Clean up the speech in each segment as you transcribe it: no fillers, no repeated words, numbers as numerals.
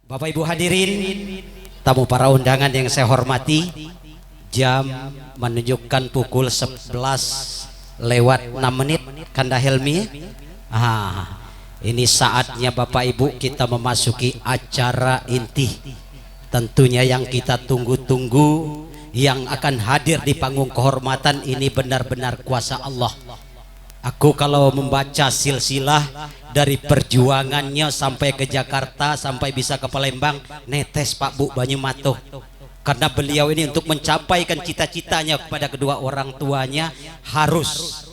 Bapak Ibu hadirin, tamu para undangan yang saya hormati, jam menunjukkan pukul 11 lewat 6 menit. Kanda Helmi, ini saatnya Bapak Ibu kita memasuki acara inti, tentunya yang kita tunggu-tunggu, yang akan hadir di panggung kehormatan ini benar-benar kuasa Allah. Aku kalau membaca silsilah dari perjuangannya sampai ke Jakarta, sampai bisa ke Palembang, netes Pak Bu Banyumato. Karena beliau ini untuk mencapaikan cita-citanya kepada kedua orang tuanya harus,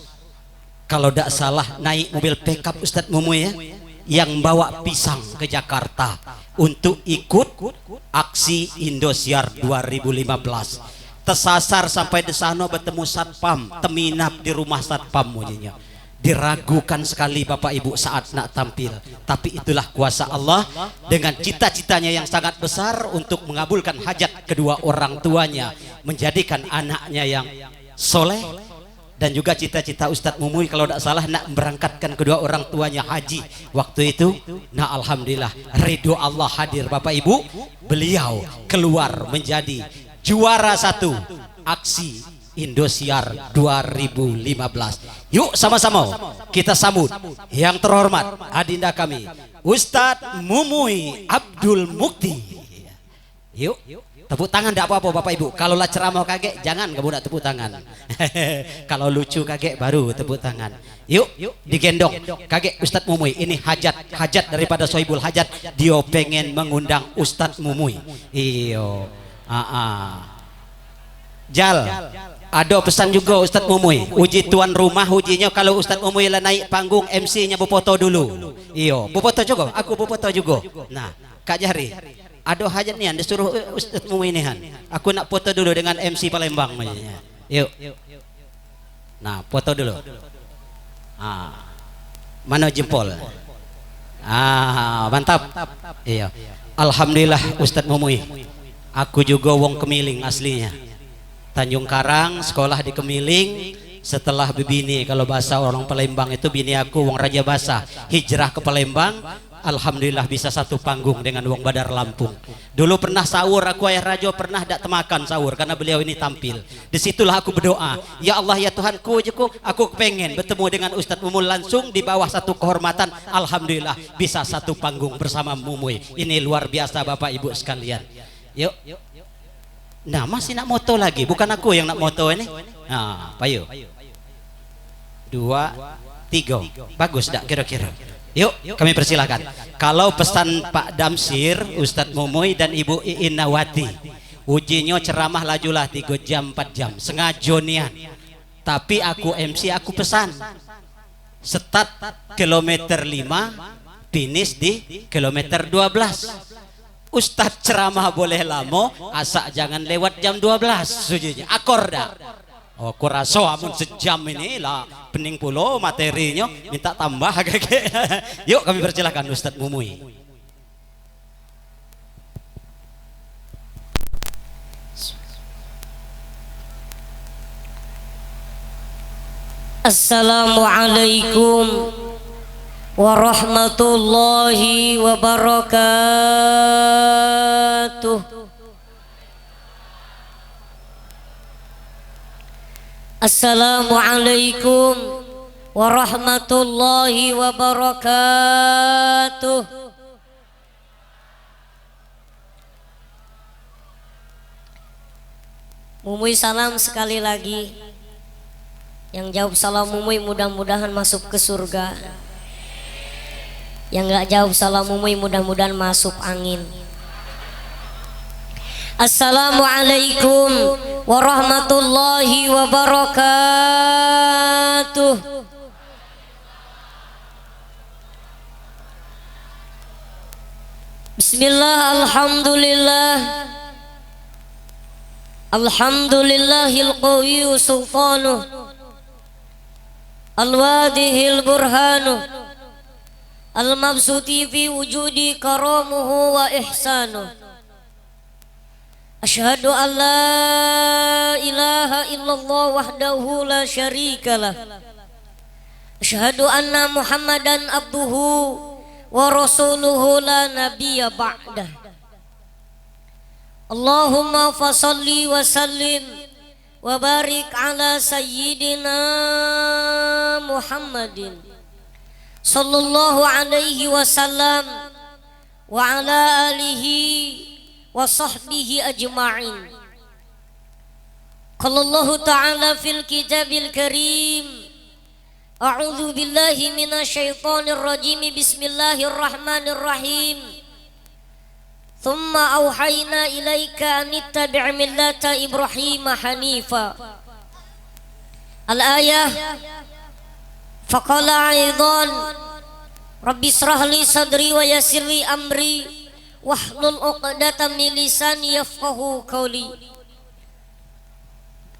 kalau tidak salah, naik mobil pickup Ustadz Mumu ya, yang bawa pisang ke Jakarta untuk ikut aksi Indosiar 2015. Tersasar sampai di sana bertemu satpam, teminap di rumah satpam mujinya. Diragukan sekali Bapak Ibu saat nak tampil, tapi itulah kuasa Allah dengan cita-citanya yang sangat besar untuk mengabulkan hajat kedua orang tuanya, menjadikan anaknya yang soleh, dan juga cita-cita Ustadz Mumui kalau tidak salah nak berangkatkan kedua orang tuanya haji waktu itu. Nah alhamdulillah ridho Allah hadir Bapak Ibu, beliau keluar menjadi juara 1 aksi Indosiar 2015. Yuk sama-sama kita sambut yang terhormat adinda kami Ustadz Mumui Abdul Mukti. Yuk tepuk tangan, tidak apa-apa Bapak Ibu. Kalau lah ceramah kaget jangan kamu nak tepuk tangan. Kalau lucu kaget baru tepuk tangan. Yuk digendong kaget Ustadz Mumui. Ini hajat daripada Sohibul Hajat, dia pengen mengundang Ustadz Mumui. Iyo Jal, ada pesan juga Ustadz Mumui. Uji tuan rumah, ujinya kalau Ustadz Mumui lah naik panggung, MC-nya berfoto dulu. Iyo, berfoto juga, aku berfoto juga. Nah, Kak Jahri, ada hajat nih, disuruh Ustadz Mumui nih han. Aku nak foto dulu dengan MC Palembang. Yuk. Nah, foto dulu. Mana jempol? Mantap. Iya. Alhamdulillah Ustadz Mumui. Aku juga wong Kemiling aslinya, Tanjung Karang, sekolah di Kemiling. Setelah bebini, kalau bahasa orang Palembang itu bini aku wong Raja Basa, hijrah ke Palembang. Alhamdulillah bisa satu panggung dengan wong Badar Lampung. Dulu pernah sahur aku ayah Rajo, pernah tidak temakan sahur karena beliau ini tampil. Disitulah aku berdoa, ya Allah ya Tuhanku, aku pengen bertemu dengan Ustadz Mumui langsung di bawah satu kehormatan. Alhamdulillah bisa satu panggung bersama Mumui. Ini luar biasa Bapak Ibu sekalian. Yuk. Nah masih nak moto lagi, bukan aku yang nak moto ini. Nah payu 2, 3 bagus tak kira-kira. Yuk kami persilahkan. Kalau pesan Pak Damsir, Ustadz Mumui dan Ibu Iin Nawati, ujinya ceramah lajulah 3 jam 4 jam sengaja nian. Tapi aku MC, aku pesan start kilometer 5, finish di kilometer 12. Ustadz ceramah boleh lama, asak jangan lewat jam 12 sujunya. Akor dah. Oh, kuraso amun sejam ini lah pening pulau materinya, minta tambah kakek. Yuk kami persilakan Ustadz Mumui. Assalamualaikum warahmatullahi wabarakatuh. Assalamualaikum warahmatullahi wabarakatuh. Mumui salam sekali lagi. Yang jawab salam Mumui mudah-mudahan masuk ke surga. Yang nggak jawab salam Mumui mudah-mudahan masuk angin. Assalamualaikum warahmatullahi wabarakatuh. Bismillah, alhamdulillah. Alhamdulillahil qawiyyu sultanuh, al-wadihil burhanuh, al-mabsuti fi wujudi karamuhu wa ihsanuh. Asyhadu an la ilaha illallah wahdahu la syarikalah. Asyhadu anna Muhammadan abduhu wa rasuluhu la nabiyya ba'dah. Allahumma fasalli wa sallim wa barik ala sayyidina Muhammadin sallallahu alaihi wasallam wa ala alihi wa sahbihi ajma'in. Qala Allah ta'ala fil kitabil karim, a'udzu billahi minasyaitonir rajim, bismillahirrahmanirrahim. Thumma auhayna ilaika an ittabi' millata Ibrahim hanifa. Al-ayah. Faqala aidan Rabbi israh li sadri wa yassir li amri wahlul 'uqdatam min lisani yafqahu qawli.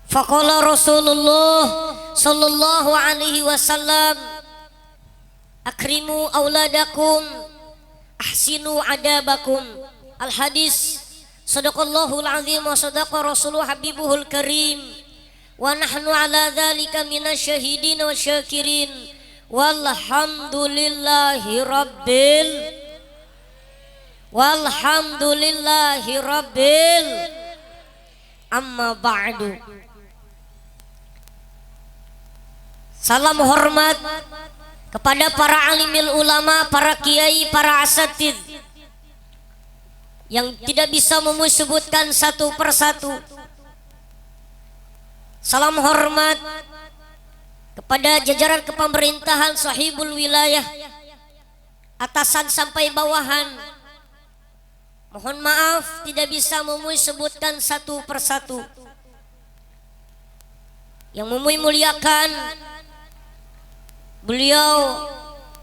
Faqala Rasulullah sallallahu alaihi wasallam, akrimu auladakum ahsinu adabakum. Al hadis. Sadaqallahul azim wa sadaqa rasuluhu habibuhul karim wa nahnu ala dzalika minasyahidin wa syakirin walhamdulillahi rabbil amma ba'du. Salam hormat kepada para alimil ulama, para kiai, para asatidz yang tidak bisa menyebutkan satu persatu. Salam hormat kepada jajaran kepemerintahan sahibul wilayah, atasan sampai bawahan. Mohon maaf tidak bisa menyebutkan satu persatu. Yang memuliakan beliau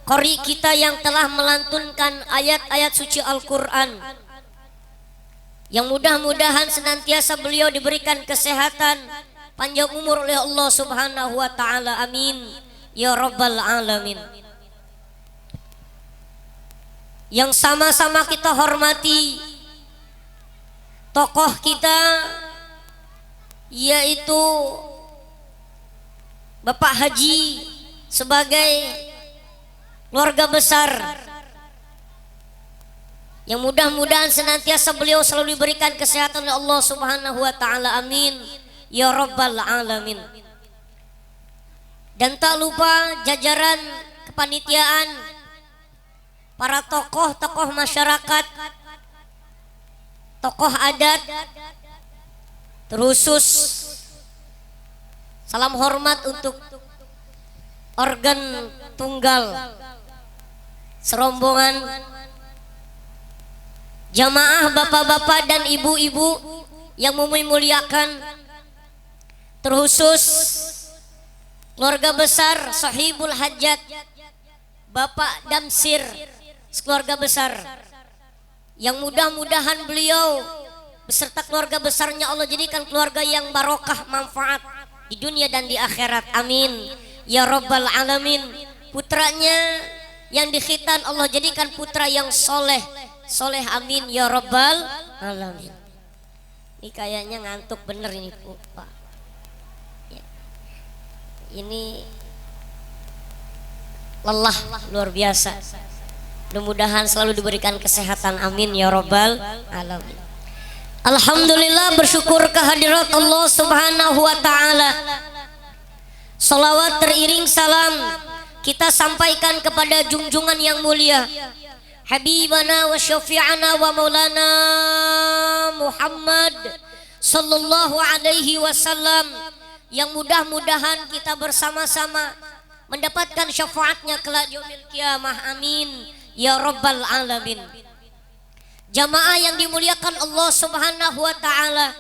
qori kita yang telah melantunkan ayat-ayat suci Al-Quran, yang mudah-mudahan senantiasa beliau diberikan kesehatan, panjang umur oleh Allah subhanahu wa ta'ala, amin ya rabbal alamin. Yang sama-sama kita hormati tokoh kita, yaitu Bapak Haji sebagai keluarga besar, yang mudah-mudahan senantiasa beliau selalu diberikan kesehatan oleh Allah subhanahu wa ta'ala, amin ya rabbal alamin. Dan tak lupa jajaran kepanitiaan, para tokoh-tokoh masyarakat, tokoh adat, terkhusus salam hormat untuk organ tunggal serombongan jamaah bapak-bapak dan ibu-ibu yang memuliakan, terkhusus keluarga besar sahibul hajat Bapak Damsir keluarga besar, yang mudah-mudahan beliau beserta keluarga besarnya Allah jadikan keluarga yang barokah manfaat di dunia dan di akhirat, amin ya rabbal alamin. Putranya yang dikhitan Allah jadikan putra yang soleh, amin ya rabbal alamin. Ini kayaknya ngantuk bener ini Pak ya. Ini lelah luar biasa. Mudah-mudahan selalu diberikan kesehatan, amin ya rabbal alamin. Alhamdulillah, bersyukur kehadirat Allah subhanahu wa ta'ala. Salawat teriring salam kita sampaikan kepada junjungan yang mulia, Habibana wa syafi'ana wa maulana Muhammad sallallahu alaihi wasallam, yang mudah-mudahan kita bersama-sama mendapatkan syafaatnya kelak yaumil qiyamah, amin ya rabbal alamin. Jamaah yang dimuliakan Allah subhanahu wa ta'ala,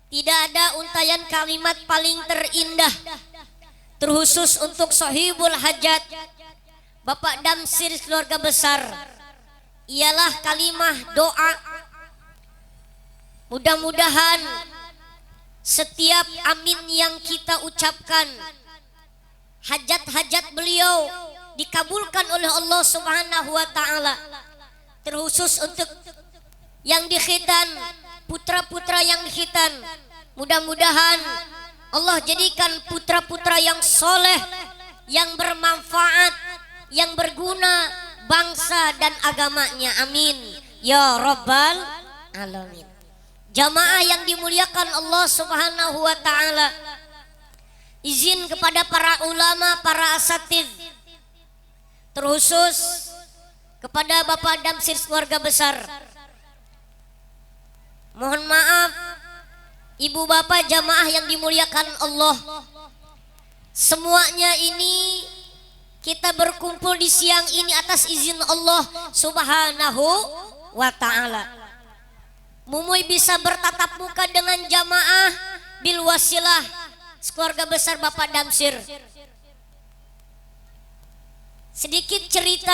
tidak ada untayan kalimat paling terindah terkhusus untuk sahibul hajat Bapak Damsir keluarga besar, ialah kalimah doa. Mudah-mudahan setiap amin yang kita ucapkan, hajat-hajat beliau dikabulkan oleh Allah subhanahu wa ta'ala. Terkhusus untuk yang dikhitan, putra-putra yang dikhitan, mudah-mudahan Allah jadikan putra-putra yang soleh, yang bermanfaat, yang berguna bangsa dan agamanya. Amin ya rabbal alamin. Jamaah yang dimuliakan Allah Subhanahu wa taala, izin kepada para ulama, para asatidz, terkhusus kepada Bapak Damsir keluarga besar, mohon maaf ibu bapak jamaah yang dimuliakan Allah, semuanya ini kita berkumpul di siang ini atas izin Allah Subhanahu wa taala. Mumuy bisa bertatap muka dengan jamaah bil wasilah keluarga besar Bapak Damsir. Sedikit cerita,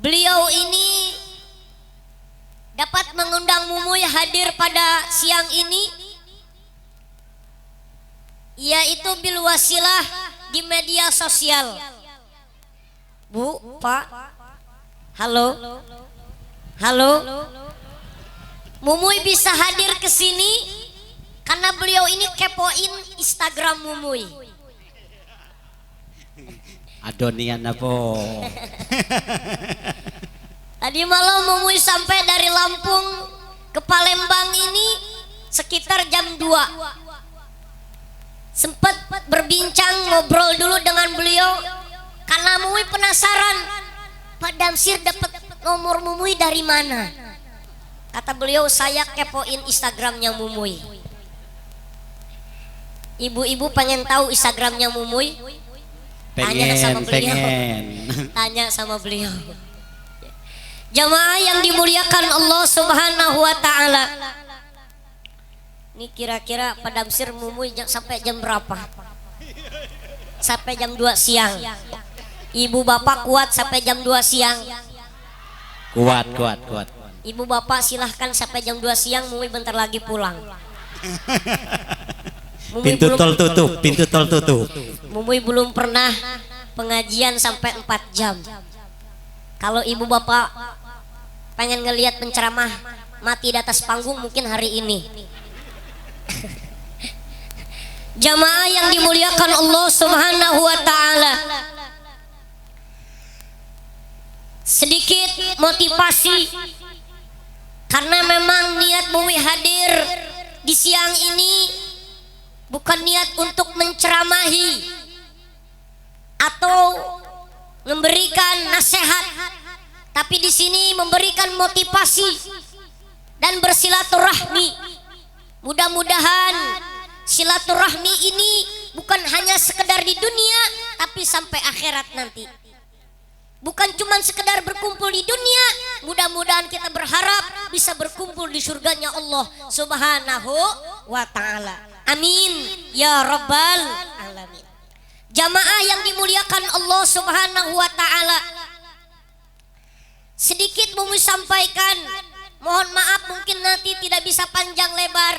beliau ini dapat mengundang Mumuy hadir pada siang ini, yaitu bil wasilah di media sosial. Bu, Pak, halo. Halo, Mumuy bisa hadir ke sini karena beliau ini kepoin Instagram Mumuy. Adonian apa? Tadi malam Mumuy sampai dari Lampung ke Palembang ini sekitar jam 2. Sempat berbincang ngobrol dulu dengan beliau karena Mumuy penasaran, Pak Damsir dapat nomor Mumuy dari mana? Kata beliau, saya kepoin Instagramnya Mumuy. Ibu-ibu pengen tahu Instagramnya Mumuy? Tanya sama beliau. Tanya sama beliau. Jamaah yang dimuliakan Allah Subhanahu wa taala. Ini kira-kira Pak Damsir Mumuy sampai jam berapa? Sampai jam 2 siang. Ibu bapak kuat sampai jam 2 siang. Kuat. Ibu bapak silahkan sampai jam 2 siang. Mumuy bentar lagi pulang. Pintu tol tutup. Mumuy belum pernah pengajian sampai 4 jam. Kalau ibu bapak pengen ngelihat penceramah mati di atas panggung, mungkin hari ini. Jamaah yang dimuliakan Allah Subhanahu wa taala, sedikit motivasi karena memang niat Mumuy hadir di siang ini bukan niat untuk menceramahi atau memberikan nasihat, tapi di sini memberikan motivasi dan bersilaturahmi. Mudah-mudahan silaturahmi ini bukan hanya sekedar di dunia, tapi sampai akhirat nanti. Bukan cuma sekedar berkumpul di dunia, mudah-mudahan kita berharap bisa berkumpul di surganya Allah Subhanahu wa ta'ala. Amin ya rabbal alamin. Jamaah yang dimuliakan Allah Subhanahu wa ta'ala, sedikit Mumuy sampaikan, mohon maaf mungkin nanti tidak bisa panjang lebar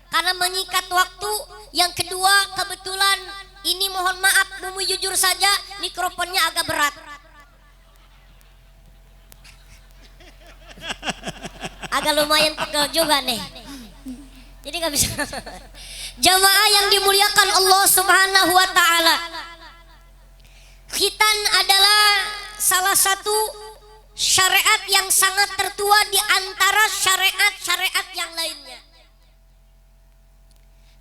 karena mengikat waktu. Yang kedua, kebetulan ini mohon maaf Mumuy jujur saja mikrofonnya agak berat. Agak lumayan pegel juga nih, jadi nggak bisa. Jamaah yang dimuliakan Allah Subhanahu wa ta'ala, khitan adalah salah satu syariat yang sangat tertua di antara syariat-syariat yang lainnya.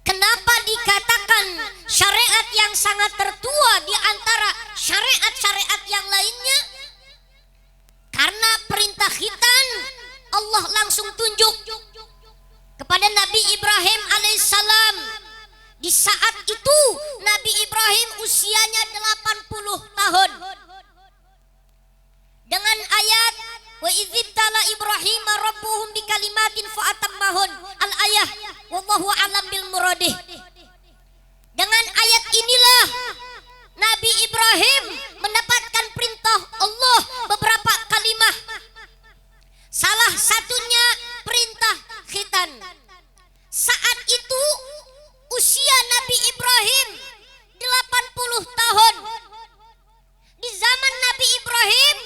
Kenapa dikatakan syariat yang sangat tertua di antara syariat-syariat yang lainnya? Karena perintah khitan Allah langsung tunjuk kepada Nabi Ibrahim alaihissalam. Di saat itu Nabi Ibrahim usianya 80 tahun. Dengan ayat wa idzibtala Ibrahim rabbuhum bikalimatin fa'atammahun, al-ayah wallahu alam bil muradih. Dengan ayat inilah Nabi Ibrahim mendapatkan perintah Allah beberapa kalimah. Salah satunya perintah khitan. Saat itu usia Nabi Ibrahim 80 tahun. Di zaman Nabi Ibrahim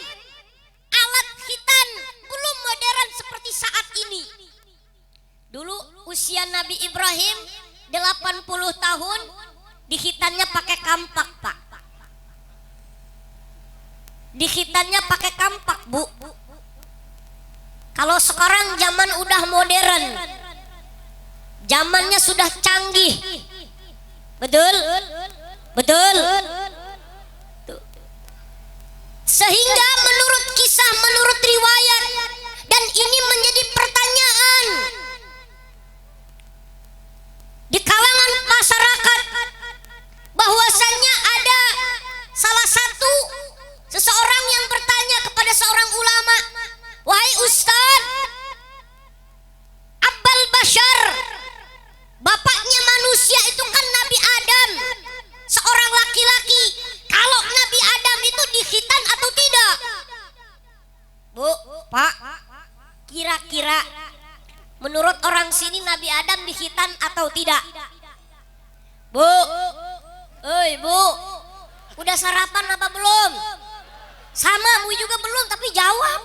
alat khitan belum modern seperti saat ini. Dulu usia Nabi Ibrahim 80 tahun, dikhitannya pakai kampak, Pak. Dikhitannya pakai kampak, Bu. Kalau sekarang zaman udah modern, zamannya sudah canggih, betul, betul. Sehingga menurut kisah, menurut riwayat, dan ini menjadi pertanyaan di kalangan masyarakat, bahwasannya ada salah satu seseorang yang bertanya kepada seorang ulama, wahai Ustaz, Abbal Bashar, bapaknya manusia itu kan Nabi Adam, seorang laki-laki. Kalau Nabi Adam itu dikhitan atau tidak? Bu, Pak, kira-kira menurut orang sini Nabi Adam dikhitan atau tidak? Bu, Bu, udah sarapan apa belum? Sama, Bu juga belum, tapi jawab.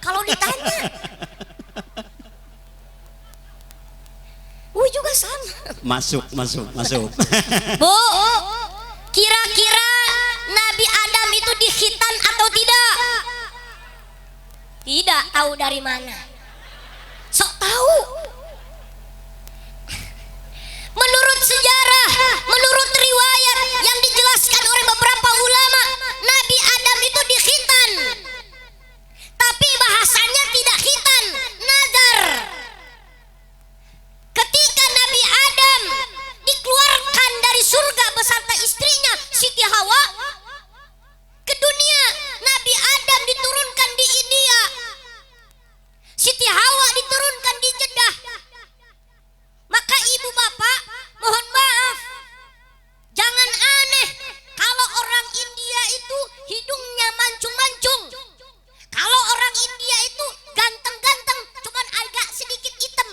Kalau ditanya, Bu juga sama. Masuk. Bu, kira-kira Nabi Adam itu dikhitan atau tidak? Tidak. Tahu dari mana? Sok tahu. Menurut sejarah, menurut riwayat yang dijelaskan oleh beberapa ulama, Nabi Adam itu dikhitan. Tapi bahasanya tidak khitan, nazar. Ketika Nabi Adam dikeluarkan dari surga beserta istrinya Siti Hawa ke dunia, Nabi Adam diturunkan di India, Siti Hawa diturunkan di Jeddah. Maka ibu bapak, mohon maaf, jangan aneh kalau orang India itu hidungnya mancung-mancung. Kalau orang India itu ganteng-ganteng, cuman agak sedikit hitam.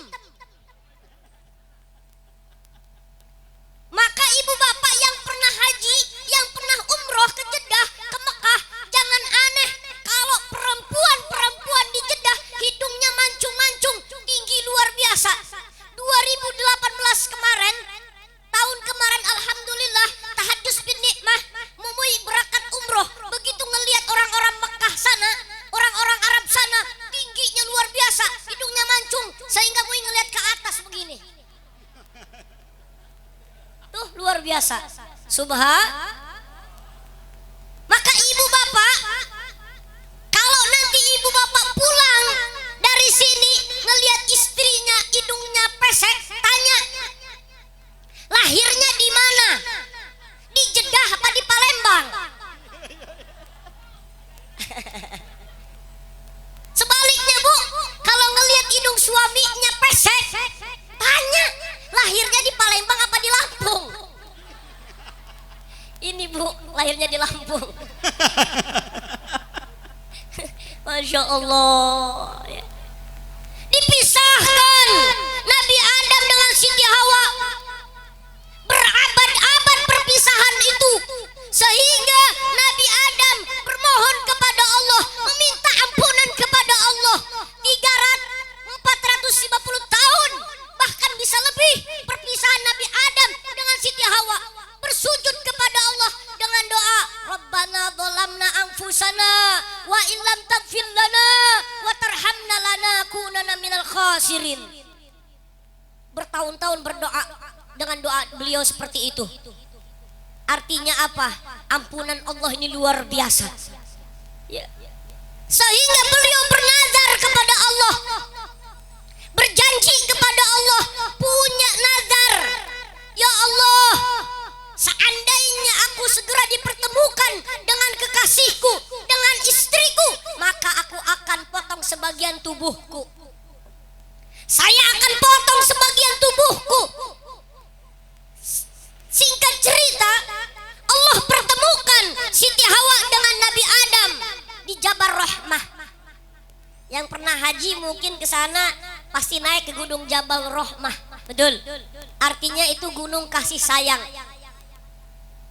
Maka ibu bapak yang pernah haji, yang pernah umroh ke Jeddah, ke Mekah, jangan aneh kalau perempuan-perempuan di Jeddah hidungnya mancung-mancung, tinggi luar biasa. 2018 kemarin, tahun kemarin, alhamdulillah, tahajud bin nikmah, Mumui berangkat umroh. Begitu ngelihat orang-orang Mekah sana, orang-orang Arab sana, tingginya luar biasa, hidungnya mancung, sehingga Mui ngelihat ke atas begini. Tuh luar biasa. Maka ibu bapak, kalau nanti ibu bapak pulang dari sini ngelihat istrinya hidungnya pesek, tanya, lahirnya di mana? Di Jeddah apa di Palembang? Sebaliknya Bu, kalau ngelihat hidung suaminya pesek, tanya, lahirnya di Palembang apa di Lampung? Ini Bu, lahirnya di Lampung. Masya Allah. Dipisahkan Nabi Adam dengan Siti Hawa, berabad-abad perpisahan itu, sehingga Nabi Adam bermohon kepada Allah, meminta ampunan kepada Allah 450 tahun, bahkan bisa lebih perpisahan Nabi Adam dengan Siti Hawa, bersujud kepada Allah dengan doa, Rabbana dzalamna anfusana wa illam taghfir lana wa tarhamna lanakunanna minal khasirin. Bertahun-tahun berdoa dengan doa beliau seperti itu. Artinya apa? Ampunan Allah ini luar biasa. Ya. Sehingga beliau bernazar kepada Allah, berjanji kepada Allah, punya nazar, ya Allah, seandainya aku segera dipertemukan dengan kekasihku, dengan istriku, maka aku akan potong sebagian tubuhku. Saya akan potong sebagian tubuhku. Singkat cerita, Allah pertemukan Siti Hawa dengan Nabi Adam di Jabal Rahmah. Yang pernah haji mungkin ke sana pasti naik ke gunung Jabal Rahmah. Betul. Artinya itu gunung kasih sayang.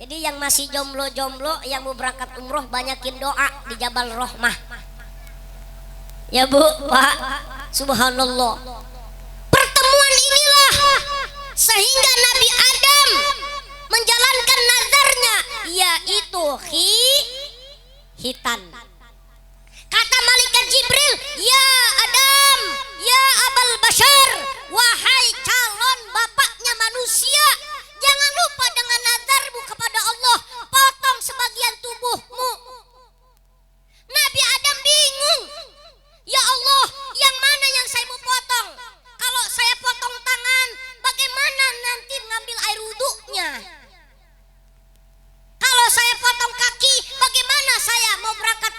Jadi yang masih jomblo-jomblo yang mau berangkat umroh banyakin doa di Jabal Rahmah. Ya Bu, Pak, subhanallah. Pertemuan inilah sehingga Nabi Adam menjalankan nazarnya, yaitu hitan. Kata malaikat Jibril, ya Adam, ya Abal Bashar, wahai calon bapaknya manusia, jangan lupa dengan nazarmu kepada Allah, potong sebagian tubuhmu. Nabi Adam bingung, ya Allah, yang mana yang saya mau potong? Kalau saya potong tangan, bagaimana nanti ngambil air wudhunya? Kalau saya potong kaki, bagaimana saya mau berangkat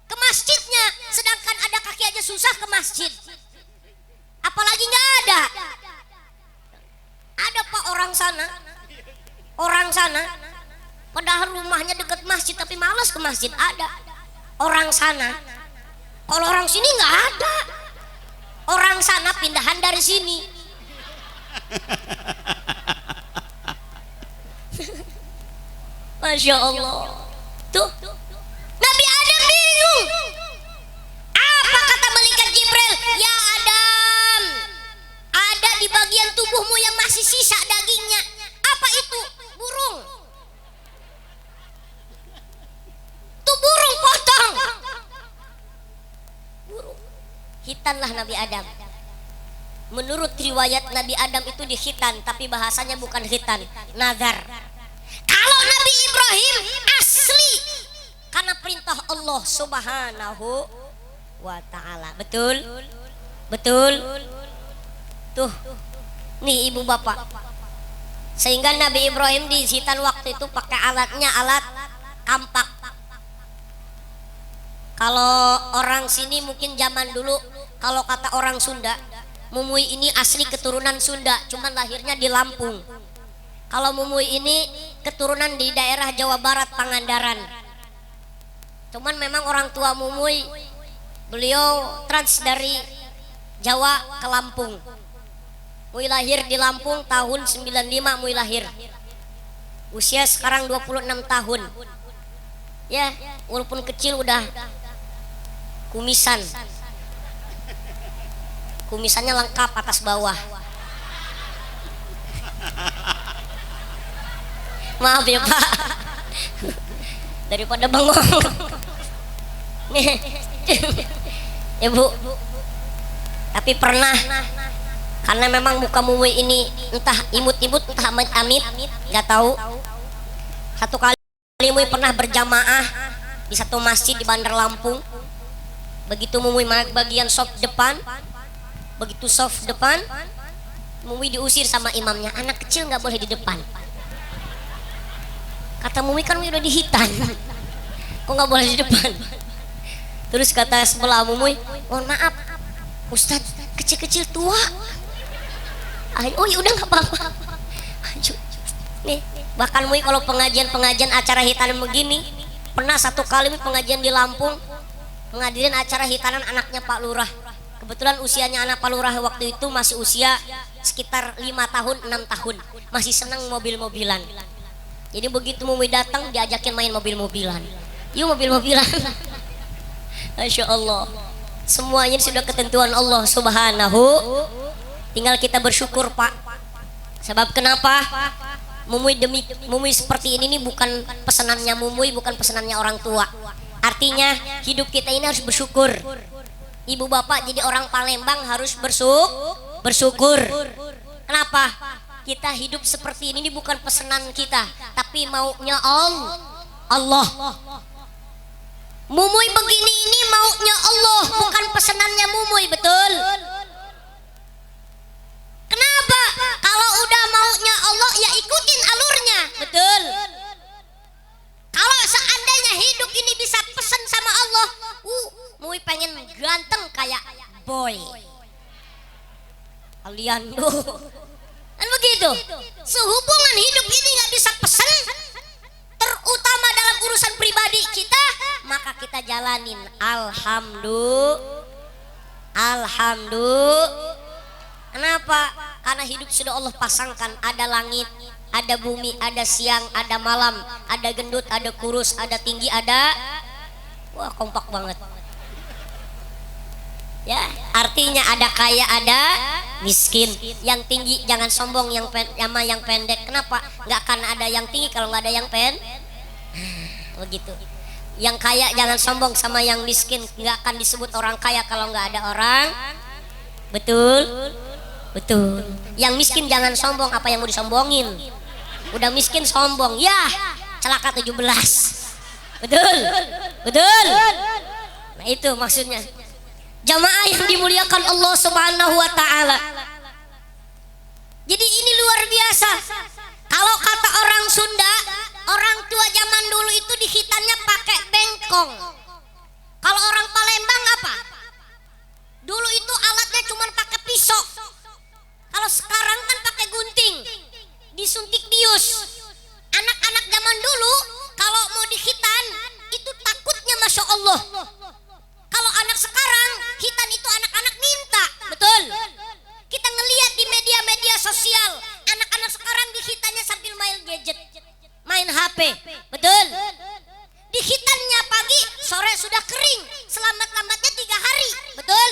ke masjidnya, sedangkan ada kaki aja susah ke masjid, apalagi nggak ada. Ada pak orang sana padahal rumahnya dekat masjid tapi malas ke masjid. Ada orang sana, kalau orang sini nggak ada. Orang sana pindahan dari sini. Masya Allah. Tuh Nabi Adam bingung. Apa kata malaikat Jibril? Ya Adam, ada di bagian tubuhmu yang masih sisa dagingnya. Apa itu? Burung. Tuh burung potong. Burung. Hitanlah Nabi Adam. Menurut riwayat Nabi Adam itu dihitan, tapi bahasanya bukan hitan, nazar. Kalau Nabi Ibrahim asli karena perintah Allah Subhanahu wa ta'ala. Betul? Betul? Tuh, nih ibu bapak. Sehingga Nabi Ibrahim di hitan waktu itu pakai alatnya alat kampak. Kalau orang sini mungkin zaman dulu, kalau kata orang Sunda, Mumui ini asli keturunan Sunda, cuman lahirnya di Lampung. Kalau Mumui ini keturunan di daerah Jawa Barat, Pangandaran. Cuman memang orang tua Mumui, beliau trans dari Jawa ke Lampung. Mui lahir di Lampung tahun 95, Mui lahir. Usia sekarang 26 tahun. Ya, walaupun kecil udah kumisan. Kumisannya lengkap atas bawah. Maaf ya Pak, daripada bengong. Nih, ya Bu. Tapi pernah, karena memang muka Mumui ini entah imut-imut entah amit-amit, nggak tahu. Satu kali Mumui pernah berjamaah di satu masjid di Bandar Lampung. Begitu Mumui bagian soft depan, begitu soft depan, Mumui diusir sama imamnya. Anak kecil nggak boleh di depan. Kata Mumui, kan udah dihitan, kok nggak boleh di depan? Terus kata sebelah Mumui, mohon maaf Ustadz, kecil-kecil tua. Oh ya udah nggak apa-apa. Nih bahkan Mui kalau pengajian acara hitanan begini, pernah satu kali pengajian di Lampung, menghadirin acara hitanan anaknya Pak Lurah. Kebetulan usianya anak Pak Lurah waktu itu masih usia sekitar 5 tahun 6 tahun, masih senang mobil-mobilan. Jadi begitu Mumui datang diajakin main mobil-mobilan. Yuk mobil-mobilan. Masya Allah. Semuanya sudah ketentuan Allah Subhanahu. Tinggal kita bersyukur Pak. Sebab kenapa? Mumui seperti ini nih bukan pesanannya Mumui, bukan pesanannya orang tua. Artinya hidup kita ini harus bersyukur. Ibu bapak jadi orang Palembang harus bersyukur. Kenapa? Kita hidup seperti ini bukan pesanan kita, tapi maunya Allah. Mumui begini ini maunya Allah, bukan pesanannya Mumui, betul? Kenapa? Kalau udah maunya Allah ya ikutin alurnya, betul? Kalau seandainya hidup ini bisa pesan sama Allah, Mumui pengen ganteng kayak boy Aliando. Kan begitu. Sehubungan hidup ini nggak bisa pesan, terutama dalam urusan pribadi kita, maka kita jalanin. Alhamdulillah. Kenapa? Karena hidup sudah Allah pasangkan. Ada langit, ada bumi, ada siang, ada malam, ada gendut, ada kurus, ada tinggi, ada. Wah, kompak banget. Ya, artinya ada kaya, ada miskin. Yang tinggi jangan sombong, yang pendek. Kenapa? Nggak akan ada yang tinggi kalau nggak ada yang begitu. Yang kaya jangan sombong sama yang miskin, nggak akan disebut orang kaya kalau nggak ada orang. Betul? Betul. Yang miskin jangan sombong, apa yang mau disombongin? Udah miskin sombong, ya celaka 17. Betul? Betul? Nah itu maksudnya. Jamaah yang dimuliakan Allah Subhanahu wa taala. Jadi ini luar biasa. Kalau kata orang Sunda, orang tua zaman dulu itu dihitannya pakai bengkong. Kalau orang Palembang apa? Dulu itu alatnya cuma pakai pisau. Kalau sekarang kan pakai gunting, disuntik bius. Anak-anak zaman dulu kalau mau dihitan itu takutnya masya Allah. Kalau anak sekarang hitan itu anak-anak minta, betul? Kita ngelihat di media-media sosial, anak-anak sekarang dihitannya sambil main gadget, main HP, betul? Dihitannya pagi, sore sudah kering, selamat-lambatnya 3 hari, betul?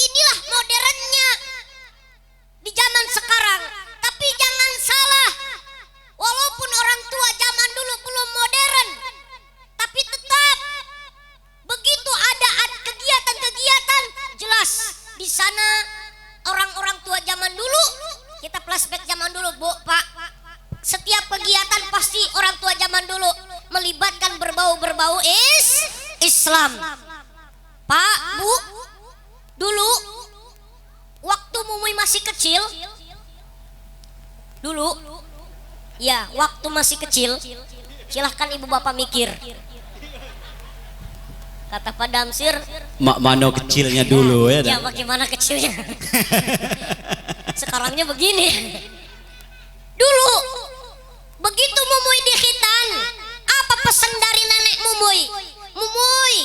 Inilah modernnya di zaman sekarang. Tapi jangan salah, walaupun orang tua zaman dulu belum modern, tapi tetap begitu ada kegiatan-kegiatan, jelas di sana orang-orang tua zaman dulu. Kita flashback zaman dulu, Bu, Pak. Setiap kegiatan pasti orang tua zaman dulu melibatkan berbau-berbau Islam. Pak, Bu, dulu waktu Mumuy masih kecil, dulu ya waktu masih kecil, silahkan ibu bapak mikir. Kata Pak Damsir, Mak Mano kecilnya dulu ya. Ya bagaimana kecilnya? Sekarangnya begini. Dulu begitu Mumuy dihitan, apa pesan dari nenek Mumuy? Mumuy,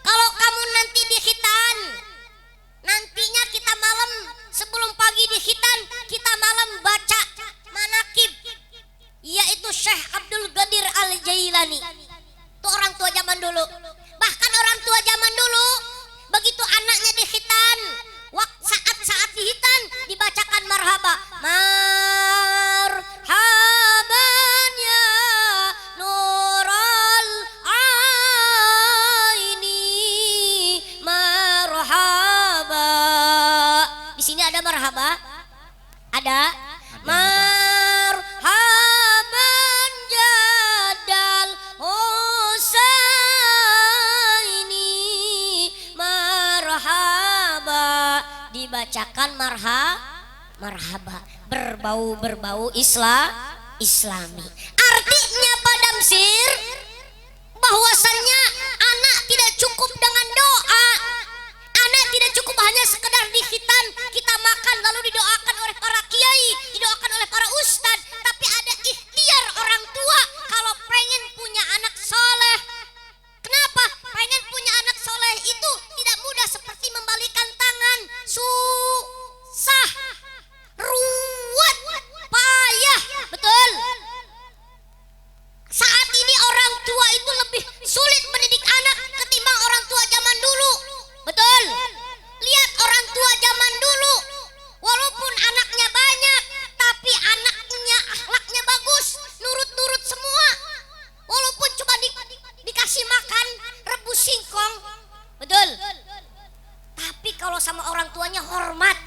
kalau kamu nanti dihitan, nantinya kita malam sebelum pagi dihitan, kita malam baca manakib, yaitu Syekh Abdul Qadir Al-Jailani. Itu orang tua zaman dulu. Bahkan orang tua zaman dulu begitu anaknya dihitan, saat dihitan dibacakan marhaba. Marhaban ya nural aini marhaba. Di sini ada marhaba? Ada? Marhaban jadal Husaini marhaba. Dibacakan marhaba, berbau Islami. Artinya Pak Damsir, bahwasannya anak tidak cukup dengan doa. Anak tidak cukup hanya sekedar dihitan, kita makan lalu didoakan oleh para kiai, didoakan oleh para ustadz, tapi ada ikhtiar orang tua kalau pengen punya anak soleh. Kenapa? Pengen punya anak soleh itu tidak mudah seperti membalikan tangan, susah, ruwet, payah, betul? Saat ini orang tua itu lebih sulit mendidik anak ketimbang orang tua zaman dulu, betul? Lihat orang tua zaman dulu, walaupun anaknya banyak, tapi anaknya akhlaknya bagus, nurut-nurut semua. Walaupun cuma dikasih makan rebus singkong, betul? Tapi kalau sama orang tuanya hormat.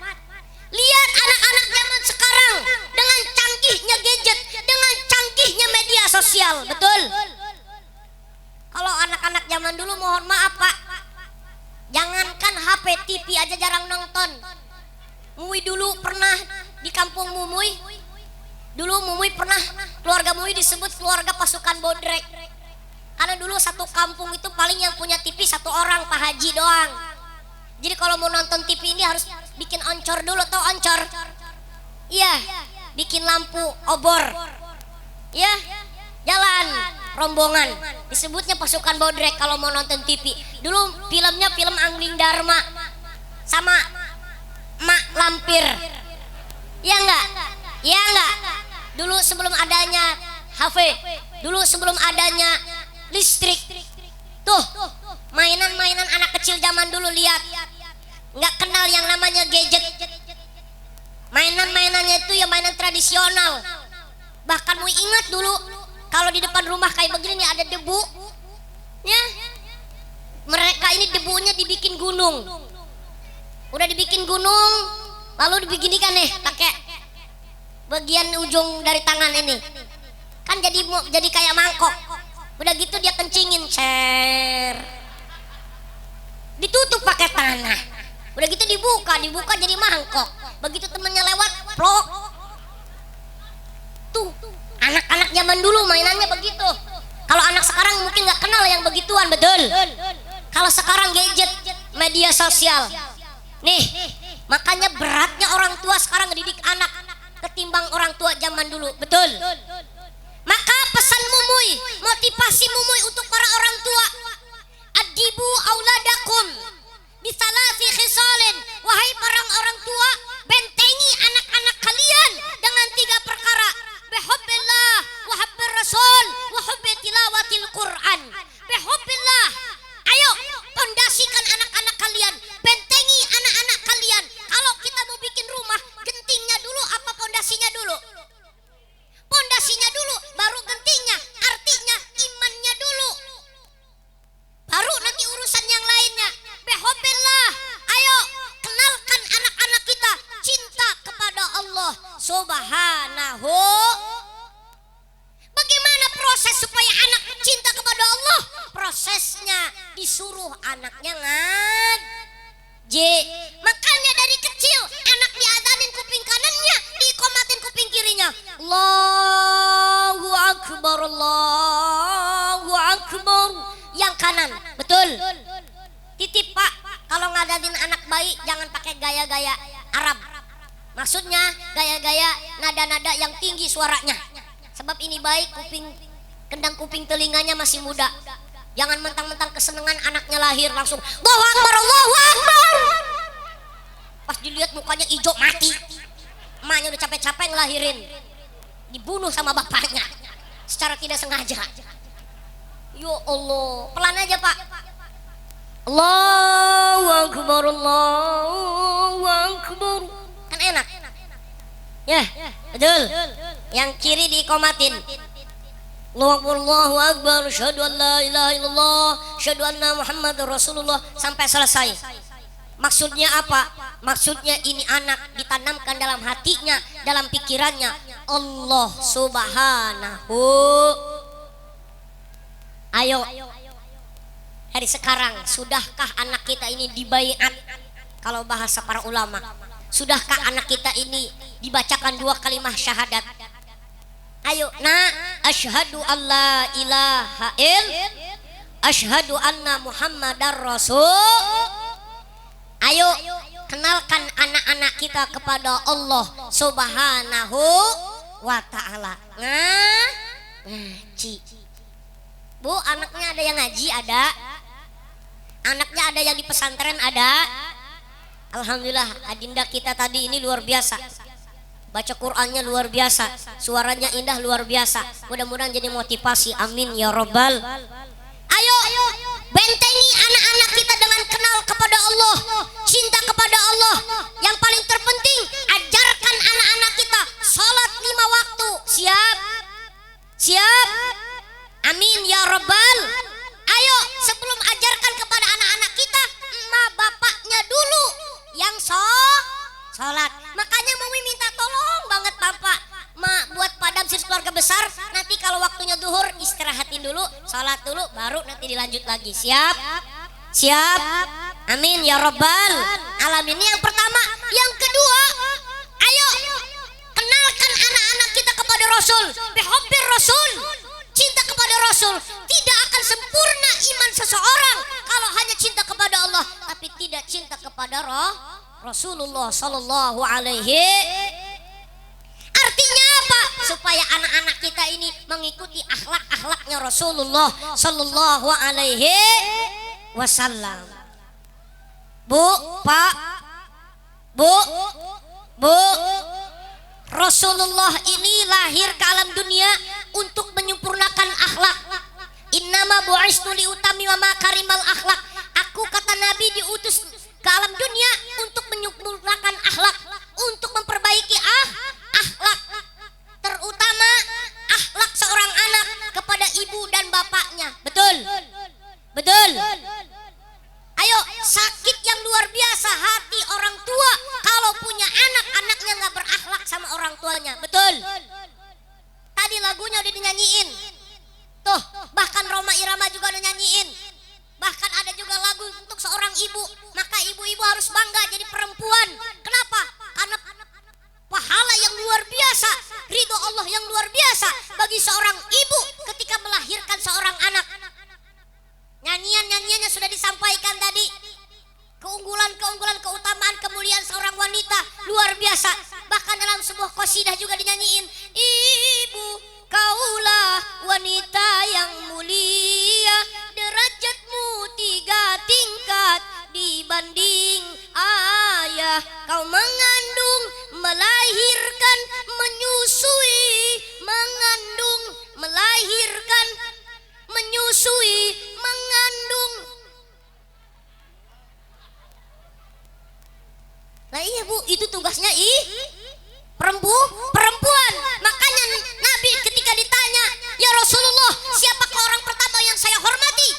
Lihat anak-anak zaman sekarang dengan canggihnya gadget, dengan canggihnya media sosial, betul? Kalau anak-anak zaman dulu mohon maaf Pak, jangankan HP, TV aja jarang nonton. Mumuy dulu pernah di kampung Mumuy, dulu Mumuy pernah, keluarga Mumuy disebut keluarga pasukan bodrek. Karena dulu satu kampung itu paling yang punya TV satu orang, Pak Haji doang. Jadi kalau mau nonton TV ini harus bikin oncor dulu, tau oncor? Iya, bikin lampu obor. Ya, jalan rombongan. Disebutnya pasukan bodrek kalau mau nonton TV. Dulu filmnya film Angling Dharma sama Mak Lampir. Iya enggak? Iya enggak? Dulu sebelum adanya HP, dulu sebelum adanya listrik. Tuh, mainan-mainan anak kecil zaman dulu, lihat. Nggak kenal yang namanya gadget. Mainan-mainannya itu ya mainan tradisional. Bahkan mau ingat dulu kalau di depan rumah kayak begini nih ada debu, Ya, mereka ini debunya dibikin gunung. Udah dibikin gunung, lalu dibeginikan nih pakai bagian ujung dari tangan ini. Kan jadi kayak mangkok. Udah gitu dia kencingin, cer. Ditutup pakai tanah. Udah gitu dibuka jadi mangkok. Begitu temennya lewat, plok. Tuh, anak-anak zaman dulu mainannya begitu. Kalau anak sekarang mungkin nggak kenal yang begituan, betul. Kalau sekarang gadget, media sosial. Nih, makanya beratnya orang tua sekarang ngedidik anak ketimbang orang tua zaman dulu, betul. Maka pesan Mumuy, motivasi Mumuy untuk para orang tua, adibu auladakum bisalasi khisalin. Wahai para orang tua, bentengi anak-anak kalian dengan 3 perkara: bihubbillah wa hubbir rasul wa hubbi tilawatil Quran. Bihubbillah, ayo pondasikan anak-anak kalian, bentengi anak-anak kalian. Kalau kita mau bikin rumah, gentingnya dulu apa pondasinya dulu? Pondasinya dulu, baru gentingnya. Artinya imannya dulu, baru nanti urusan yang lainnya. Bihubbillah, ayo kenalkan anak-anak kita cinta kepada Allah Subhanahu. Bagaimana proses supaya anak cinta kepada Allah? Prosesnya disuruh anaknya ngaji. Makanya dari kecil anak diadanin kuping kanannya, diikomatin kuping kirinya. Allahu Akbar, Allahu Akbar. Yang kanan, betul. Titip Pak, kalau ngadain anak bayi jangan pakai gaya-gaya Arab. Maksudnya gaya-gaya nada-nada yang tinggi suaranya. Sebab ini baik kendang kuping telinganya masih muda. Jangan mentang-mentang kesenangan anaknya lahir langsung Allahu Akbar, Allahu Akbar. Pas dilihat mukanya hijau mati. Emaknya udah capek-capek ngelahirin, dibunuh sama bapaknya secara tidak sengaja. Ya Allah, pelan aja Pak. Allahu Akbar, Allahu Akbar. Kan enak. Ya, betul. Yang kiri diikomatin. Allahu Akbar, syahadu an la ilaha illallah, syahadu anna Muhammadur Rasulullah sampai selesai. Maksudnya apa? Maksudnya ini anak ditanamkan dalam hatinya, dalam pikirannya Allah Subhanahu. Ayo, hari sekarang sudahkah anak kita ini dibaiat? Kalau bahasa para ulama, sudahkah anak kita ini dibacakan 2 kalimat syahadat? Ayo, asyhadu alla ilaha asyhadu anna Muhammadar Rasul. Ayo kenalkan anak-anak kita kepada Allah Subhanahu wa ta'ala. Ngaji. Bu, anaknya ada yang ngaji? Ada. Anaknya ada yang di pesantren? Ada. Alhamdulillah, adinda kita tadi ini luar biasa. Baca Qur'annya luar biasa, suaranya indah luar biasa. Mudah-mudahan jadi motivasi, amin ya robbal. Ayo bentengi anak-anak kita dengan kenal kepada Allah, cinta kepada Allah. Yang paling terpenting, ajarkan anak-anak kita salat 5 waktu. Siap? Siap? Amin ya robbal. Ayo sebelum ajarkan kepada anak-anak kita, emak bapaknya dulu yang sholat. Makanya Mumi minta tolong banget Bapak, Mak, buat Pak Damsir keluarga besar, nanti kalau waktunya duhur istirahatin dulu, sholat dulu, baru nanti dilanjut lagi. Siap? Siap? Amin ya robbal alamin. Ini yang pertama. Yang kedua, ayo kenalkan anak-anak kita kepada Rasul. Bihubbir Rasul, cinta kepada Rasul. Tidak akan sempurna iman seseorang kalau hanya cinta kepada Allah tapi tidak cinta kepada Rasulullah sallallahu alaihi. Artinya apa? Supaya anak-anak kita ini mengikuti akhlak-akhlaknya Rasulullah sallallahu alaihi wasallam. Bu, Pak, Bu, Rasulullah ini lahir ke alam dunia untuk menyempurnakan akhlak. Innama bu'istu liutamima makarimal akhlak. Aku, kata Nabi, diutus ke alam dunia untuk menyempurnakan akhlak, untuk memperbaiki akhlak, terutama akhlak seorang anak kepada ibu dan bapaknya. Betul? ibu, maka ibu-ibu harus bangga jadi perempuan. Kenapa? Karena pahala yang luar biasa, ridho Allah yang luar biasa bagi seorang ibu ketika melahirkan seorang anak. Nyanyian-nyanyiannya sudah disampaikan tadi. Keunggulan-keunggulan, keutamaan, kemuliaan seorang wanita luar biasa. Bahkan dalam sebuah qasidah juga dinyanyiin, ibu kaulah wanita yang mulia, derajatmu 3 tingkat dibanding ayah. Kau mengandung, melahirkan, menyusui, mengandung, melahirkan, menyusui, mengandung. Nah iya Bu, itu tugasnya perempuan. Makanya Nabi ketika ditanya, ya Rasulullah, siapakah orang pertama yang saya hormati?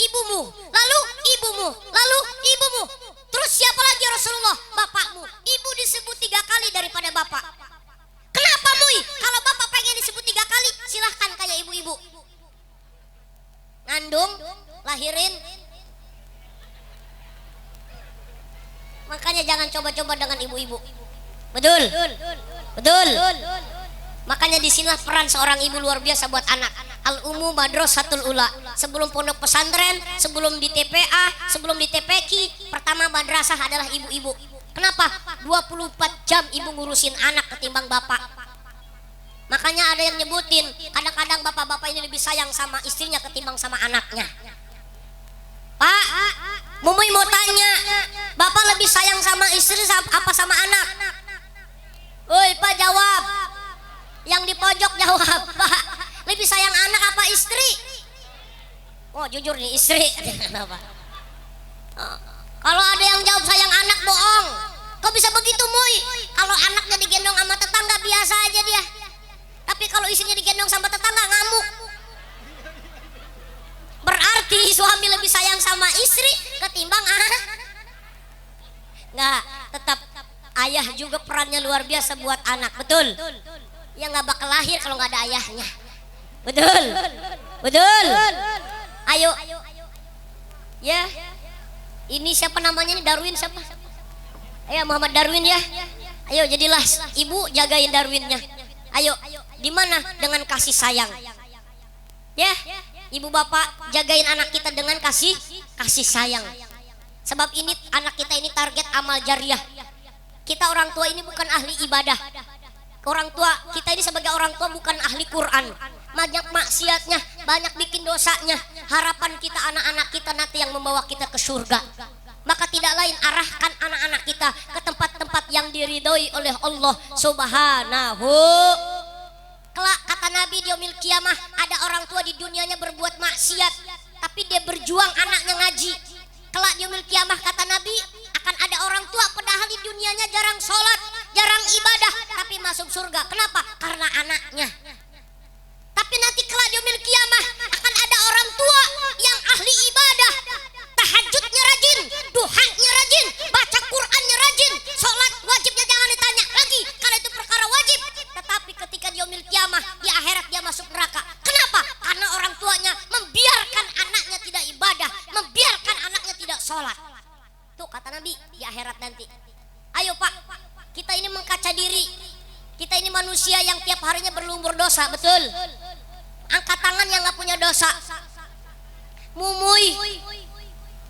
Ibumu, lalu ibumu, lalu ibumu. Terus siapa lagi ya Rasulullah? Bapakmu. Ibu disebut 3 kali daripada bapak. Kenapa Mui? Kalau bapak pengen disebut 3 kali, silahkan kayak ibu-ibu. Ngandung, lahirin. Makanya jangan coba-coba dengan ibu-ibu. Betul. Makanya disinilah peran seorang ibu luar biasa buat anak. Al-Ummu Madrasatul Ula. Sebelum pondok pesantren, sebelum di TPA, sebelum di TPQ, pertama madrasah adalah ibu-ibu. Kenapa? 24 jam ibu ngurusin anak ketimbang bapak. Makanya ada yang nyebutin, kadang-kadang bapak-bapak ini lebih sayang sama istrinya ketimbang sama anaknya. Pak, Mumuy mau tanya, bapak lebih sayang sama istri apa sama anak? Woi Pak, jawab. Yang di pojok jawab. Pak, lebih sayang anak apa istri? Oh jujur nih, istri. Kalau ada yang jawab sayang anak, bohong. Kok bisa begitu Muy? Kalau anaknya digendong sama tetangga biasa aja dia. Tapi kalau istrinya digendong sama tetangga ngamuk. Berarti suami lebih sayang sama istri ketimbang anak. Nggak, tetap ayah juga perannya luar biasa buat anak, betul? Ya nggak bakal lahir kalau nggak ada ayahnya, betul? Ayo, ya. Ini siapa namanya nih? Darwin siapa? Ayo Muhammad Darwin ya. Ayo jadilah ibu, jagain Darwinnya. Ayo, di mana? Dengan kasih sayang. Ya. Ibu bapak jagain anak kita dengan kasih sayang. Sebab ini anak kita ini target amal jariah. Kita orang tua ini bukan ahli ibadah. Orang tua kita ini sebagai orang tua bukan ahli Quran. Banyak maksiatnya, banyak bikin dosanya. Harapan kita anak-anak kita nanti yang membawa kita ke surga. Maka tidak lain arahkan anak-anak kita ke tempat-tempat yang diridhoi oleh Allah Subhanahu. Kelak kata Nabi di yaumil kiamah, ada orang tua di dunianya berbuat maksiat, tapi dia berjuang anaknya ngaji. Kelak di yaumil kiamah kata Nabi, akan ada orang tua padahal di dunianya jarang sholat, jarang ibadah, tapi masuk surga. Kenapa? Karena anaknya. Tapi nanti kelak di yaumil kiamah akan ada orang tua yang ahli ibadah, tahajudnya rajin, duhanya rajin, baca Qurannya rajin, sholat wajibnya jangan ditanya lagi karena itu perkara wajib. Tetapi ketika di yaumil kiamah, di akhirat dia masuk neraka. Kenapa? Karena orang tuanya membiarkan anaknya tidak ibadah, membiarkan anaknya tidak sholat. Tuh kata Nabi, di akhirat nanti. Ayo Pak, kita ini mengkaca diri. Kita ini manusia yang tiap harinya berlumur dosa, betul? Angkat tangan yang gak punya dosa. Mumuy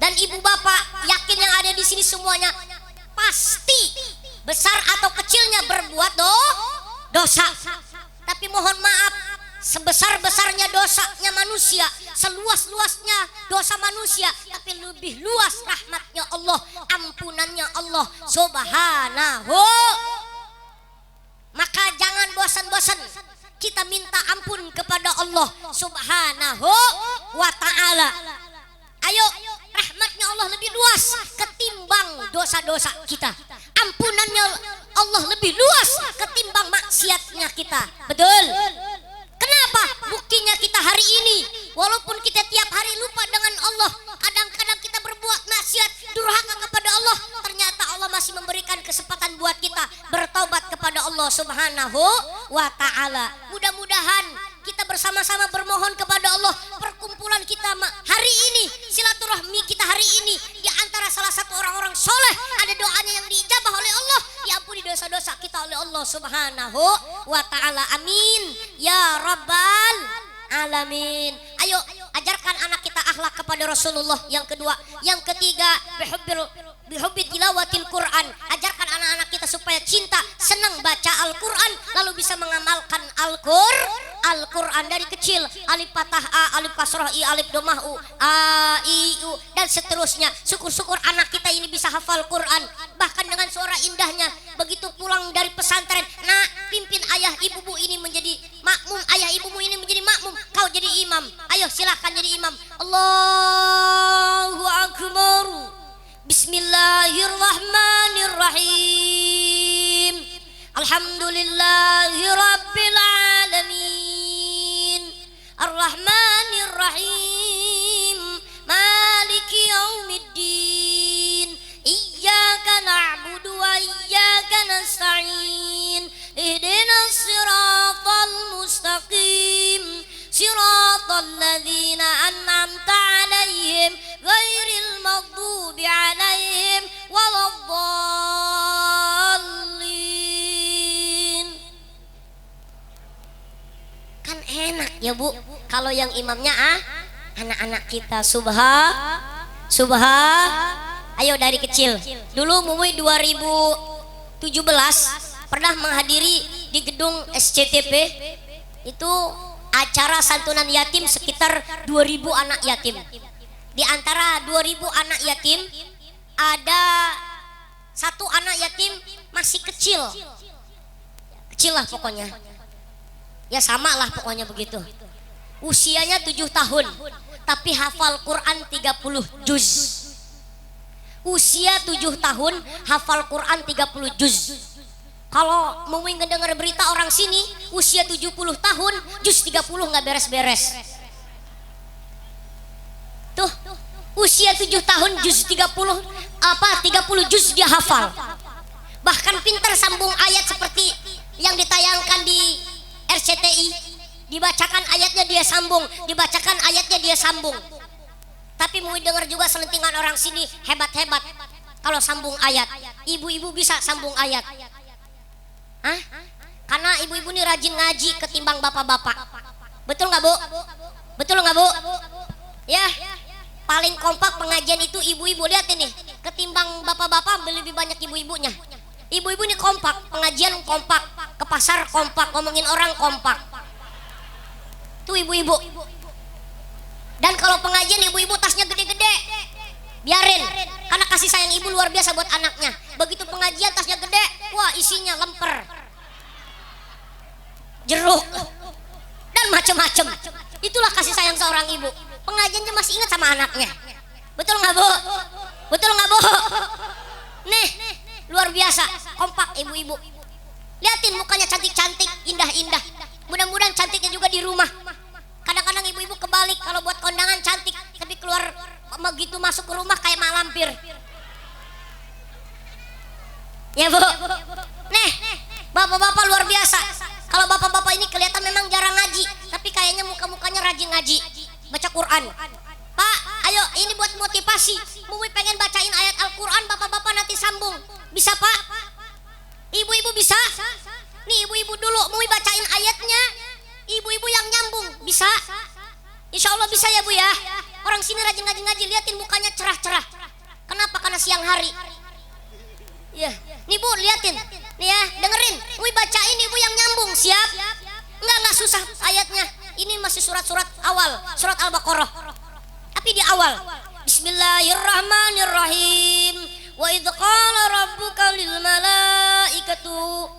dan ibu bapak, yakin yang ada di sini semuanya pasti besar atau kecilnya berbuat dosa. Tapi mohon maaf, sebesar-besarnya dosanya manusia, seluas-luasnya dosa manusia, tapi lebih luas rahmatnya Allah, ampunannya Allah Subhanahu. Maka jangan bosan-bosan kita minta ampun kepada Allah Subhanahu wa ta'ala. Ayo, rahmatnya Allah lebih luas ketimbang dosa-dosa kita. Ampunannya Allah lebih luas ketimbang maksiatnya kita. Betul? Kenapa? Buktinya kita hari ini, walaupun kita tiap hari lupa dengan Allah, kadang-kadang kita berbuat maksiat, durhaka kepada Allah, ternyata Allah masih memberikan kesempatan buat kita bertobat kepada Allah Subhanahu wa ta'ala. Mudah-mudahan kita bersama-sama bermohon kepada Allah, perkumpulan kita hari ini, silaturahmi kita hari ini, di antara salah oleh Allah Subhanahu wa taala. Amin ya rabbal alamin. Ayo ajarkan anak kita akhlak kepada Rasulullah. Yang kedua, yang ketiga, bihubbi tilawatil Quran. Ajarkan anak-anak kita supaya cinta, senang baca Al-Quran, lalu bisa mengamalkan Al-Quran dari kecil. Alif fathah A, alif kasrah I, alif domah U, A, I, U, dan seterusnya. Syukur-syukur anak kita ini bisa hafal Quran, bahkan dengan suara indahnya. Begitu pulang dari pesantren, nak, pimpin ayah ibumu ini menjadi makmum, ayah ibumu ini menjadi makmum, kau jadi imam. Ayo silahkan jadi imam. Allahu Akbar. Bismillahirrahmanirrahim. Alhamdulillahi rabbil alamin. Ar-Rahmanirrahim. Maliki yaumiddin. Iyyaka na'budu wa iyyaka nasta'in. Ihdinas siratal mustaqim. Siratal ladzina an'amta 'alaihim ghairil maghdubi 'alaihim waladdallin. Kan enak ya Bu, kalau yang imamnya anak-anak kita. Ayo dari kecil. Dulu Mumuy 2017 pernah menghadiri di gedung SCTP itu acara santunan yatim sekitar 2000 anak yatim. Di antara 2000 anak yatim ada satu anak yatim masih kecil lah pokoknya. Ya sama lah pokoknya begitu. Usianya 7 tahun tapi hafal Quran 30 juz. Usia 7 tahun hafal Quran 30 juz. Kalau mau ngedenger berita orang sini usia 70 tahun juz 30 nggak beres-beres. Tuh, usia 7 tahun juz 30 juz dia hafal. Bahkan pintar sambung ayat seperti yang ditayangkan di RCTI. Dibacakan ayatnya dia sambung, dibacakan ayatnya dia sambung. Tapi mau dengar juga selentingan orang sini hebat-hebat kalau sambung ayat. Ibu-ibu bisa sambung ayat. Karena ibu-ibu ini rajin ngaji ketimbang bapak-bapak. Betul nggak Bu? Betul nggak Bu? Ya, paling kompak pengajian itu ibu-ibu. Lihat ini, ketimbang bapak-bapak lebih banyak ibu-ibunya. Ibu-ibu ini kompak, pengajian kompak, ke pasar kompak, ngomongin orang kompak. Tuh ibu-ibu. Dan kalau pengajian ibu-ibu tasnya gede-gede, biarin, karena kasih sayang ibu luar biasa buat anaknya. Begitu pengajian tasnya gede, wah isinya lemper, jeruk, dan macem-macem. Itulah kasih sayang seorang ibu. Pengajiannya masih ingat sama anaknya. Betul nggak Bu? Betul nggak Bu? Nih, luar biasa, kompak ibu-ibu. Liatin mukanya cantik-cantik, indah-indah. Mudah-mudahan cantiknya juga di rumah. Kadang-kadang ibu-ibu kebalik, kalau buat kondangan cantik, tapi keluar begitu masuk ke rumah kayak mak lampir. Ya Bu. Nih, bapak-bapak luar biasa. Kalau bapak-bapak ini kelihatan memang jarang ngaji, tapi kayaknya muka-mukanya rajin ngaji, baca Quran. Pak, ayo ini buat motivasi. Mumi pengen bacain ayat Al-Quran, bapak-bapak nanti sambung. Bisa Pak? Ibu-ibu bisa? Nih ibu-ibu dulu, Mumi bacain ayatnya. Ibu-ibu yang nyambung, bisa? Insya Allah bisa ya Bu ya. Orang sini rajin ngaji-ngaji, liatin mukanya cerah-cerah. Kenapa? Karena siang hari. Ya, nih Bu liatin, nih ya, dengerin. Mumi bacain ibu yang nyambung, siap? Enggak susah ayatnya. Ini masih surat-surat awal, surat Al-Baqarah. Tapi di awal, Bismillahirrahmanirrahim. Wa idh qala rabbuka lil malaikatu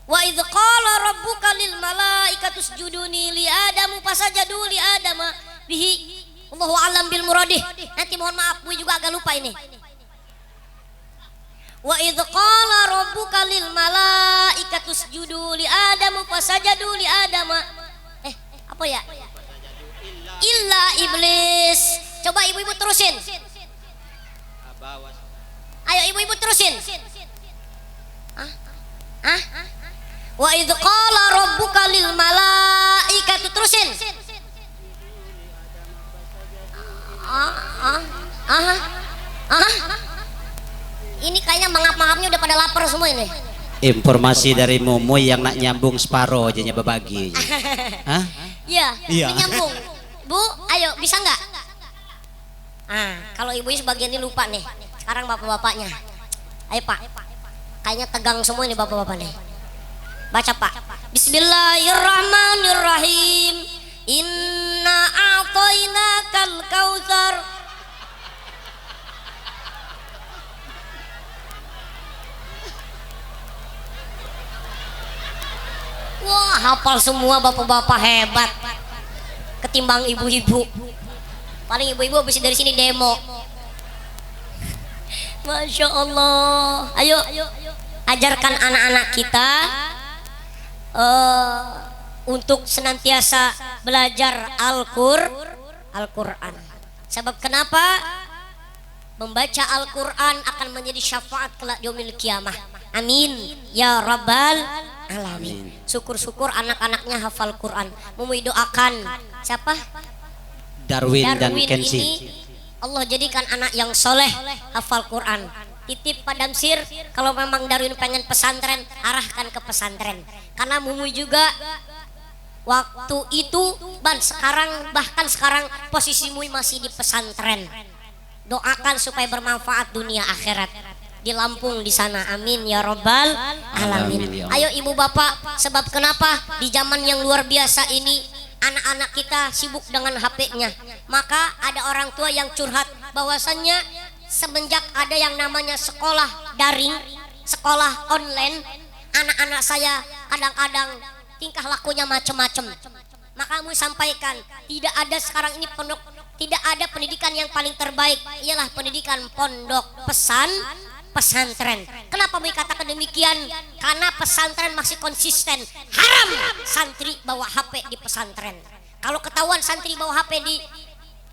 Wa idh qala rabbuka lil malaikatu isjuduni li Adamu fasajadu li Adama bihi. Allahu a'lam bil muradih. Nanti mohon maaf, Bu juga agak lupa ini. Wa idh qala rabbuka lil malaikatu isjudu li Adamu fasajadu li Adama. Apa ya? Illa iblis. Coba ibu-ibu terusin. Ayo ibu-ibu terusin. Wa idh qala rabbuka lil malaikati, terusin. Ini kayaknya mangap-mangapnya udah pada lapar semua ini. Informasi dari Momoy yang nak nyambung separo aja nya berbagi. Hah? Iya, Iya. menyambung. Bu, ayo bisa nggak? Kalau ibu sebagian ini lupa nih. Sekarang bapak-bapaknya. Ayo Pak. Kayaknya tegang semua ini bapak-bapak nih. Baca Pak. Bismillahirrahmanirrahim. Inna a'tainakal kautsar. Wah, hafal semua bapak-bapak, hebat. Ketimbang ibu-ibu. Paling ibu-ibu habis dari sini demo. Masya Allah. Ayo, ajarkan anak-anak kita untuk senantiasa belajar Al-Quran. Sebab kenapa? Membaca Al-Quran akan menjadi syafaat kelak yaumil kiamah. Amin ya rabbal alamin. Syukur-syukur anak-anaknya hafal Quran. Mumi doakan siapa? Darwin dan Darwin Kensi. ini Allah jadikan anak yang soleh hafal Quran. Titip Pak Damsir, kalau memang Darwin pengen pesantren, arahkan ke pesantren. Karena Mumi juga waktu itu bahkan sekarang posisi Mumi masih di pesantren. Doakan supaya bermanfaat dunia akhirat. Di Lampung di sana, amin ya robbal alamin. Amin, ya. Ayo ibu bapak, sebab kenapa di zaman yang luar biasa ini anak-anak kita sibuk dengan HP-nya. Maka ada orang tua yang curhat bahwasannya semenjak ada yang namanya sekolah daring, sekolah online, anak-anak saya kadang-kadang tingkah lakunya macam-macam. Maka kami sampaikan, tidak ada sekarang ini tidak ada pendidikan yang paling terbaik, ialah pendidikan pondok pesantren. Kenapa kami katakan demikian? Karena pesantren masih konsisten. Haram santri bawa HP di pesantren. Kalau ketahuan santri bawa HP di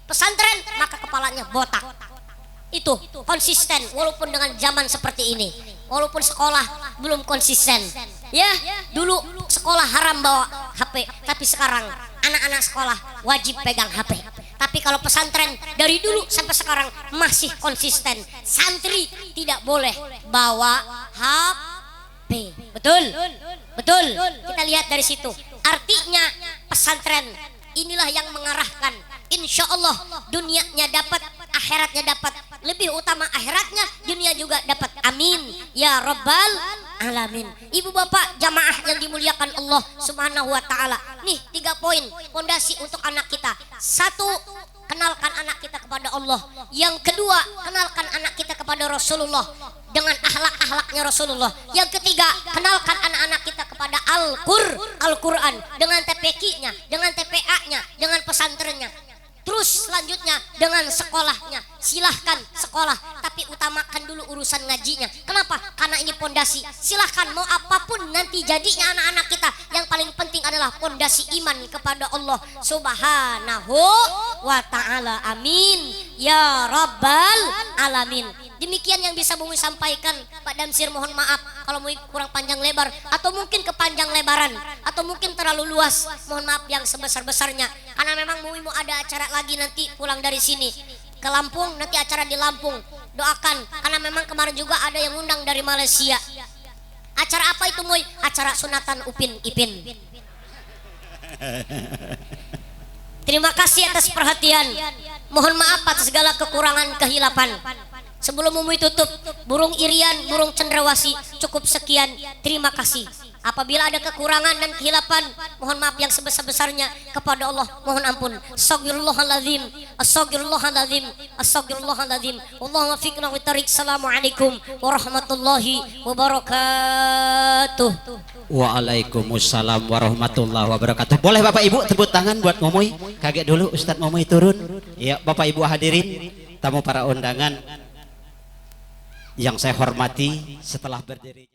pesantren, maka kepalanya botak. Itu konsisten walaupun dengan zaman seperti ini. Walaupun sekolah belum konsisten. Ya, dulu sekolah haram bawa HP, tapi sekarang anak-anak sekolah wajib pegang HP. Tapi kalau pesantren dari dulu sampai sekarang masih konsisten. Santri tidak boleh bawa HP. Betul? Betul. Kita lihat dari situ. Artinya pesantren inilah yang mengarahkan. Insya Allah dunianya dapat, akhiratnya dapat. Lebih utama akhiratnya, dunia juga dapat. Amin ya rabbal alamin. Ibu bapak jamaah yang dimuliakan Allah subhanahu wa ta'ala. Nih 3 poin fondasi untuk anak kita. 1, kenalkan anak kita kepada Allah. Yang kedua, kenalkan anak kita kepada Rasulullah dengan akhlak-akhlaknya Rasulullah. Yang ketiga, kenalkan anak-anak kita kepada Al-Quran dengan TPQ-nya, dengan TPA-nya, dengan pesantrennya. Terus selanjutnya dengan sekolahnya. Silahkan sekolah, tapi utamakan dulu urusan ngajinya. Kenapa? Karena ini pondasi. Silahkan mau apapun nanti jadinya anak-anak kita, yang paling penting adalah pondasi iman kepada Allah subhanahu wa ta'ala. Amin ya rabbal alamin. Demikian yang bisa Bumi sampaikan. Pak Damsir mohon maaf kalau mau kurang panjang lebar, atau mungkin kepanjang lebaran, atau mungkin terlalu luas. Mohon maaf yang sebesar-besarnya. Karena memang Bumi mau ada acara lagi nanti pulang dari sini ke Lampung, nanti acara di Lampung. Doakan, karena memang kemarin juga ada yang undang dari Malaysia. Acara apa itu Moy? Acara sunatan Upin Ipin. Terima kasih atas perhatian. Mohon maaf atas segala kekurangan kehilapan. Sebelum Mumi tutup, burung irian, burung cendrawasih, cukup sekian. Terima kasih. Apabila ada kekurangan dan kehilapan, mohon maaf yang sebesar-besarnya kepada Allah. Mohon ampun. Astaghfirullahaladzim, astaghfirullahaladzim, astaghfirullahaladzim. Allahumma fiqna wa tariq. Assalamualaikum warahmatullahi wabarakatuh. Waalaikumsalam warahmatullahi wabarakatuh. Boleh Bapak Ibu tepuk tangan buat Momoy. Kaget dulu Ustadz Momoy turun. Ya, Bapak Ibu hadirin, tamu para undangan yang saya hormati, setelah berdiri